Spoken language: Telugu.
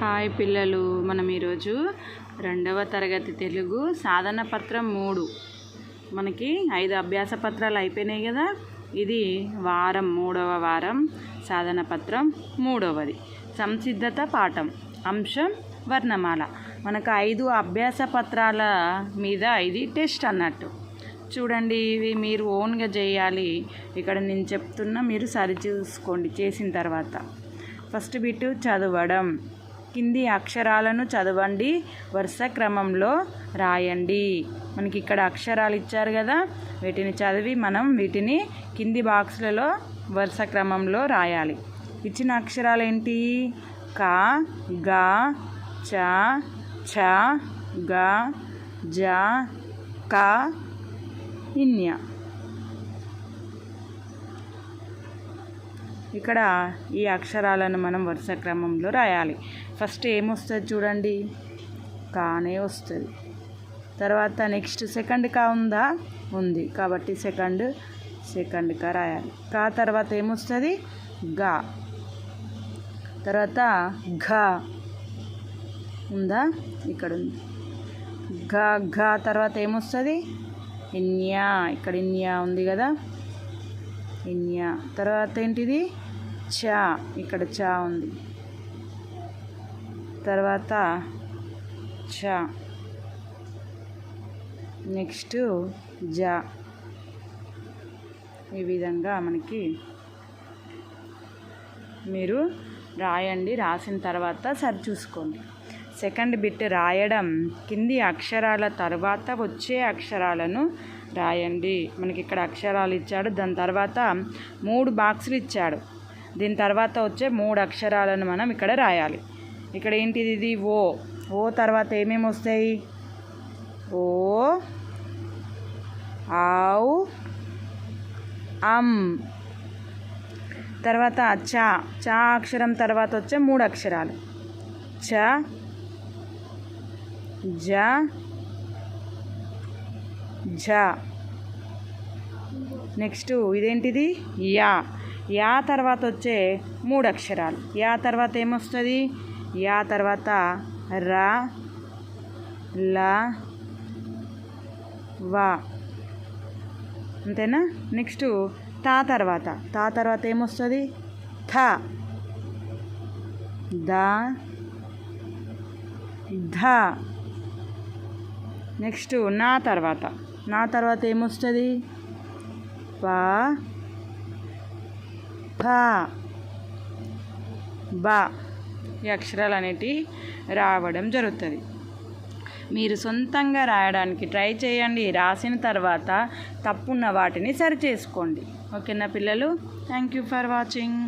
హాయ్ పిల్లలు, మనం ఈరోజు 2వ తరగతి తెలుగు సాధన పత్రం 3 మనకి 5 అభ్యాస పత్రాలు అయిపోయినాయి కదా. ఇది వారం 3వ వారం సాధన పత్రం 3వది. సంసిద్ధత పాఠం అంశం వర్ణమాల. మనకు 5 అభ్యాస పత్రాల మీద ఇది టెస్ట్ అన్నట్టు. చూడండి, ఇవి మీరు ఓన్గా చేయాలి. ఇక్కడ నేను చెప్తున్నా, మీరు సరి చూసుకోండి చేసిన తర్వాత. ఫస్ట్ బిట్ చదవడం. కింది అక్షరాలను చదవండి, వరుస క్రమంలో రాయండి. మనకి ఇక్కడ అక్షరాలు ఇచ్చారు కదా, వీటిని చదివి మనం వీటిని కింది బాక్స్లలో వరుస క్రమంలో రాయాలి. ఇచ్చిన అక్షరాలు ఏంటి? క, గ, చ, ఛ, గ, జ, క, ఇన్య. ఇక్కడ ఈ అక్షరాలను మనం వరుస క్రమంలో రాయాలి. ఫస్ట్ ఏమొస్తుంది చూడండి, కానే వస్తుంది. తర్వాత నెక్స్ట్ సెకండ్ కా ఉందా? ఉంది, కాబట్టి సెకండ్ కా రాయాలి. కా తర్వాత ఏమొస్తుంది? గా. తర్వాత ఘ ఉందా? ఇక్కడ ఉంది. ఘ తర్వాత ఏమొస్తుంది? ఇన్యా. ఇక్కడ ఇన్యా ఉంది కదా, ఇన్యా. తర్వాత ఏంటిది? చ. ఇక్కడ చ ఉంది. తర్వాత చ. నెక్స్ట్ జ. ఈ విధంగా మనకి మీరు రాయండి. రాసిన తర్వాత సరి చూసుకోండి. సెకండ్ బిట్ రాయడం. కింది అక్షరాల తర్వాత వచ్చే అక్షరాలను రాయండి. మనకి ఇక్కడ అక్షరాలు ఇచ్చాడు, దాని తర్వాత 3 బాక్సులు ఇచ్చాడు. దీని తర్వాత వచ్చే 3 అక్షరాలను మనం ఇక్కడ రాయాలి. ఇక్కడ ఏంటిది? ఇది ఓ. ఓ తర్వాత ఏమేమి వస్తాయి? ఓ, ఆవు, అమ్. తర్వాత చ. చ అక్షరం తర్వాత వచ్చే 3 అక్షరాలు. చ, జ, ఝ. నెక్స్ట్ ఇదేంటిది? యా. యా తర్వాత వచ్చే 3 అక్షరాలు. యా తర్వాత ఏమొస్తుంది? యా తర్వాత ర, ల, వ. అంతేనా? నెక్స్ట్ తా తర్వాత ఏమొస్తుంది? థ, ద, ధ. నెక్స్ట్ నా తర్వాత ఏమొస్తుంది? ప, ఫ, బ. ఈ అక్షరాలు అనేటివి రావడం జరుగుతుంది. మీరు సొంతంగా రాయడానికి ట్రై చేయండి. రాసిన తర్వాత తప్పున్న వాటిని సరి చేసుకోండి. ఓకేనా పిల్లలు? Thank you for watching.